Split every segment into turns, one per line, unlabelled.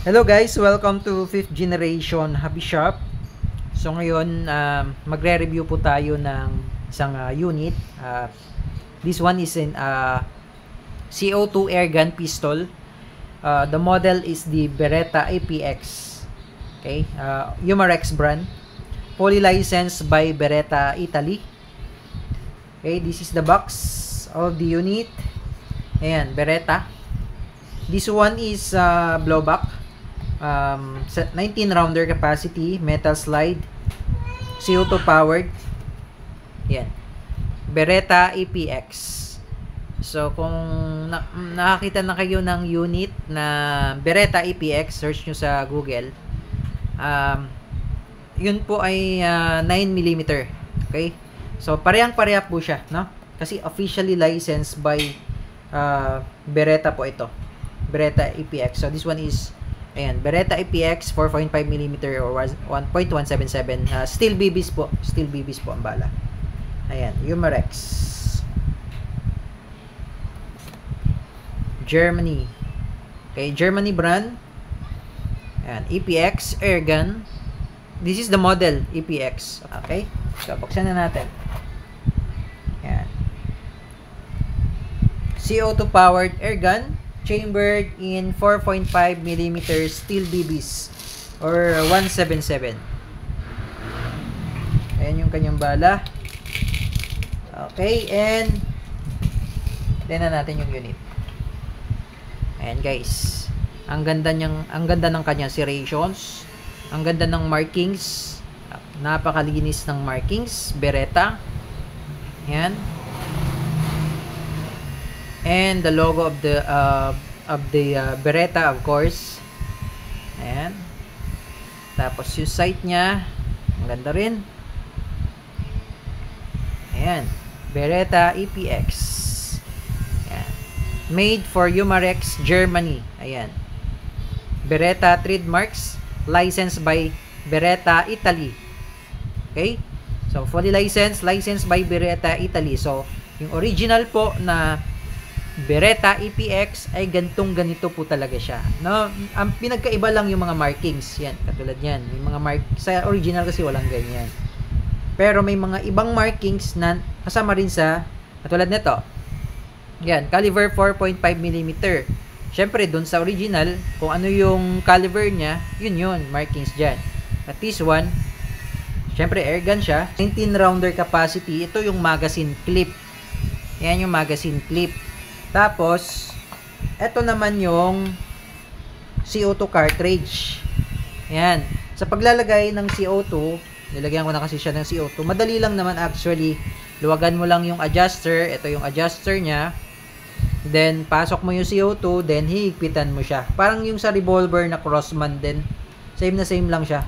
Hello guys, welcome to 5th generation Hobby Shop. So ngayon, magre-review po tayo ng isang unit. This one is in CO2 airgun pistol. The model is the Beretta APX. Okay, Umarex brand. Fully licensed by Beretta Italy. Okay, this is the box of the unit. Ayan, Beretta. This one is blowback. 19 rounder capacity, metal slide, CO2 powered. Yan, Beretta APX. So kung nakakita na kayo ng unit na Beretta APX, search nyo sa Google. Yun po ay 9mm. Okay, so parehang-pareha po siya, no? Kasi officially licensed by Beretta po ito, Beretta APX. So this one is, ayan, Beretta APX 4.5mm or 1.177. Steel BBs po. Steel BBs po ang bala. Ayan, Umarex. Germany. Okay, Germany brand. Ayan, APX airgun. This is the model APX. Okay, so buksan na natin. Ayan. CO2 powered airgun. Chambered in 4.5mm steel BBs or 177. Ayan yung kanyang bala. Okay, and tingnan natin yung unit. Ayan guys, ang ganda ng kanyang serrations, ang ganda ng markings, napakalinis ng markings, Beretta. Ayan. And the logo of the Beretta, of course. Ayan. Tapos yung sight niya, ang ganda rin. Ayan, Beretta APX. Ayan. Made for Umarex, Germany. Ayan. Beretta trademarks, licensed by Beretta Italy. Okay? So fully licensed by Beretta Italy. So yung original po na Beretta APX ay ganito po talaga siya, no? Ang pinagkaiba lang yung mga markings, yan, katulad yan, yung mga sa original kasi walang ganyan, pero may mga ibang markings na kasama rin sa, katulad nito, yan, caliber 4.5mm. Syempre dun sa original, kung ano yung caliber niya, yun markings dyan. At this one, syempre airgun siya, 19 rounder capacity. Ito yung magazine clip, yan yung magazine clip. Tapos, eto naman yung CO2 cartridge. Ayan. Sa paglalagay ng CO2, nilagyan ko na kasi siya ng CO2. Madali lang naman actually. Luwagan mo lang yung adjuster. Ito yung adjuster niya. Then, pasok mo yung CO2. Then, hihigpitan mo siya. Parang yung sa revolver na Crossman din. Same na same lang siya.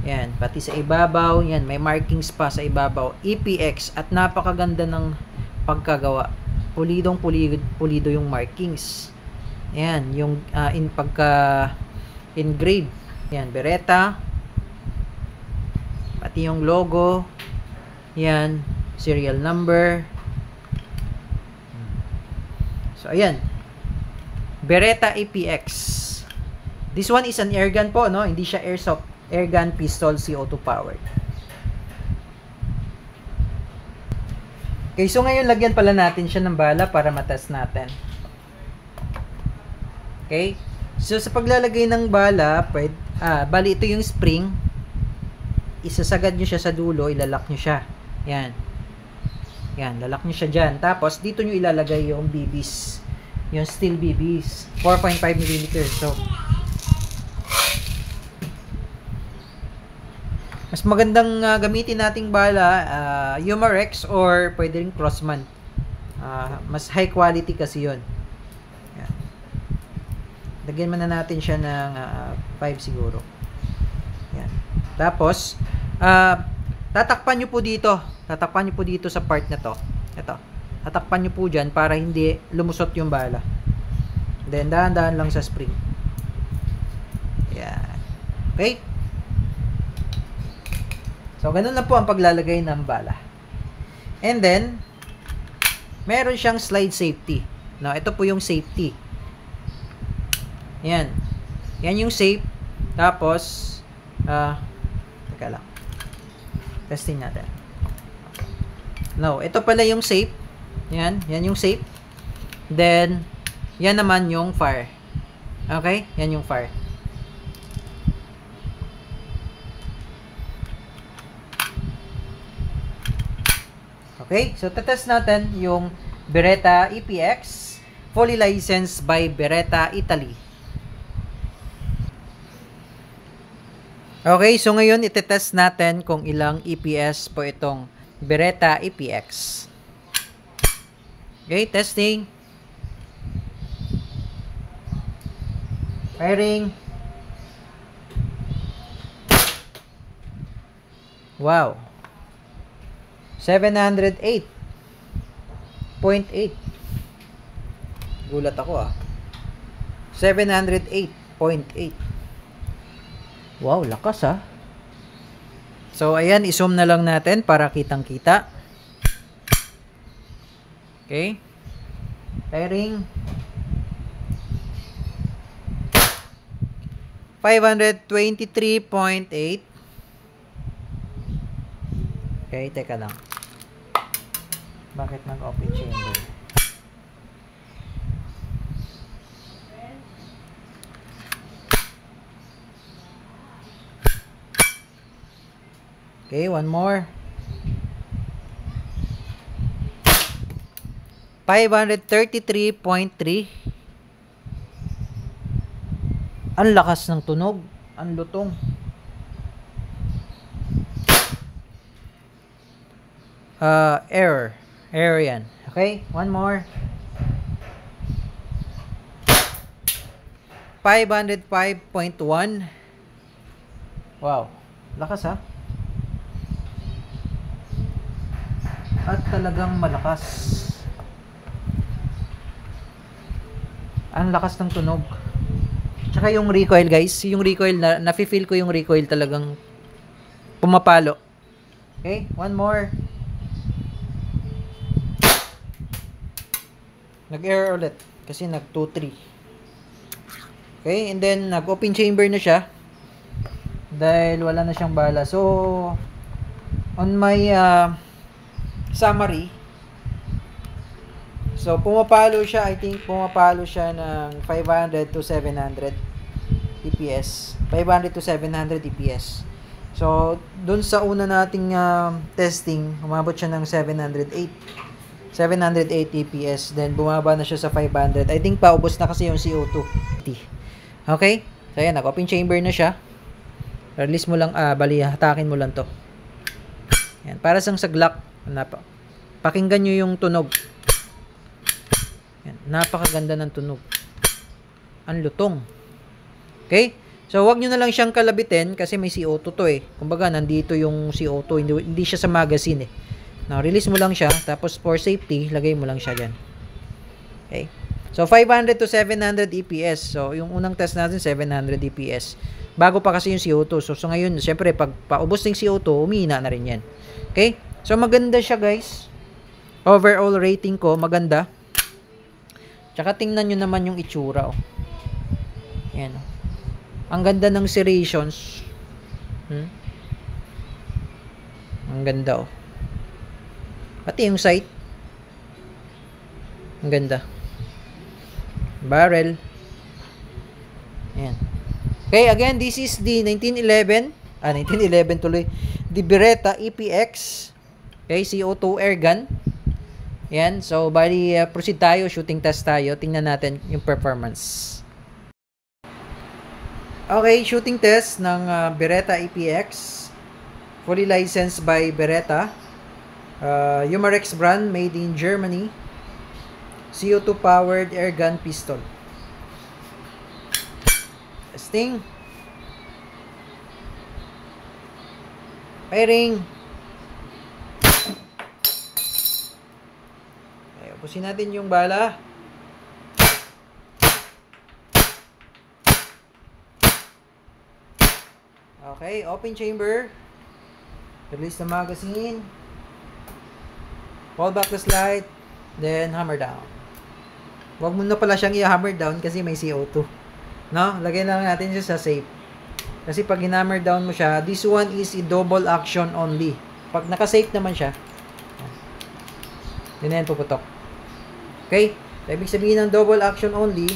Ayan. Pati sa ibabaw. Yan. May markings pa sa ibabaw. EPX. At napakaganda ng pagkagawa. Pulido yung markings. Ayan, yung engrave. Ayan, Beretta. Pati yung logo. Ayan, serial number. So, ayan. Beretta APX. This one is an airgun po, no? Hindi siya airsoft. Airgun pistol CO2 powered. Okay, so ngayon lagyan pala natin siya ng bala para matest natin. Okay? So sa paglalagay ng bala, bali ito yung spring. Isasagad nyo siya sa dulo, ilalak nyo siya. Yan. Yan, lalak nyo siya dyan. Tapos dito nyo ilalagay yung BBs. Yung steel BBs. 4.5mm. So, mas magandang gamitin nating bala, Umarex or pwede rin Crossman. Mas high quality kasi yun. Yan. Lagyan muna natin siya ng 5 siguro. Yan. Tapos, tatakpan nyo po dito. Tatakpan nyo po dito sa part na to. Ito. Tatakpan nyo po dyan para hindi lumusot yung bala. Then, dahan-dahan lang sa spring. Yan. Okay? So, ganun na po ang paglalagay ng bala. And then, meron siyang slide safety. No, ito po yung safety. Ayan. Yan yung safe. Tapos, teka lang. Testing natin. No, ito pala yung safe. Yan yung safe. Then, yan naman yung fire. Okay? Yan yung fire. Okay? So, tetest natin yung Beretta EPX, fully licensed by Beretta Italy. Okay, so ngayon itetest natin kung ilang EPS po itong Beretta EPX. Okay, testing. Firing. Wow. 708.8. Gulat ako ah. 708.8. Wow, lakas ah. So, ayan, i-zoom na lang natin para kitang-kita. Okay. Firing. 523.8. Okay, teka lang. Bakit nag-open chamber? Okay, one more. 533.3. Ang lakas ng tunog. Ang lutong. Error. Error yan. Okay, one more. 505.1. Wow. Lakas ha. At talagang malakas. Ang lakas ng tunog. Tsaka yung recoil guys, yung recoil nafe-feel ko yung recoil talagang pumapalo. Okay, one more. Nag-error ulit kasi nag-2-3. Okay, and then nag-open chamber na siya dahil wala na siyang bala. So on my summary, so pumapalo siya, I think pumapalo siya ng 500 to 700 EPS. 500 to 700 EPS. So dun sa una nating testing, umabot siya ng 708 EPS, then bumaba na siya sa 500. I think paubos na kasi yung CO2. Okay? So ayan, nag-open chamber na siya. Release mo lang, hatakin mo lang to. Ayan, para sa Glock. Pakinggan nyo yung tunog. Ayan, napakaganda ng tunog. Ang lutong. Okay? So, wag nyo na lang siyang kalabitin kasi may CO2 to eh. Kumbaga, nandito yung CO2. Hindi siya sa magazine eh. Now, release mo lang siya. Tapos, for safety, lagay mo lang siya dyan. Okay? So, 500 to 700 EPS. So, yung unang test natin, 700 EPS. Bago pa kasi yung CO2. So ngayon, syempre, pag paubos ng CO2, umihina na rin yan. Okay? So, maganda siya, guys. Overall rating ko, maganda. Tsaka, tingnan nyo naman yung itsura, oh. Yan, oh. Ang ganda ng serrations. Ang ganda, oh. Pati yung sight. Ang ganda. Barrel. Ayan. Okay, again, this is the 1911 tuloy. The Beretta EPX. Okay, CO2 air gun. Yan. So, bali, proceed tayo. Shooting test tayo. Tingnan natin yung performance. Okay, shooting test ng Beretta EPX. Fully licensed by Beretta. Umarex brand, made in Germany. CO2 powered air gun pistol. Testing. Firing. Okay, ubusin natin yung bala. Okay, open chamber. Release the magazine. Pull back the slide. Then hammer down. Huwag mo na pala siyang i-hammer down kasi may CO2. No? Lagay lang natin siya sa safe. Kasi pag hinammer down mo siya, this one is a double action only. Pag naka-safe naman siya, yun na yan, puputok. Okay? So, ibig sabihin ng double action only,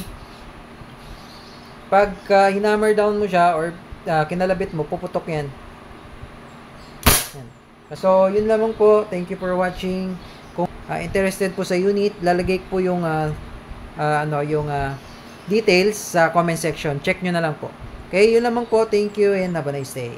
pag hinammer down mo siya or kinalabit mo, puputok yan. Yan. So, yun lamang po. Thank you for watching. Kung interested po sa unit, lalagay po yung details sa comment section. Check nyo na lang po. Okay, yun lamang po. Thank you and have a nice day.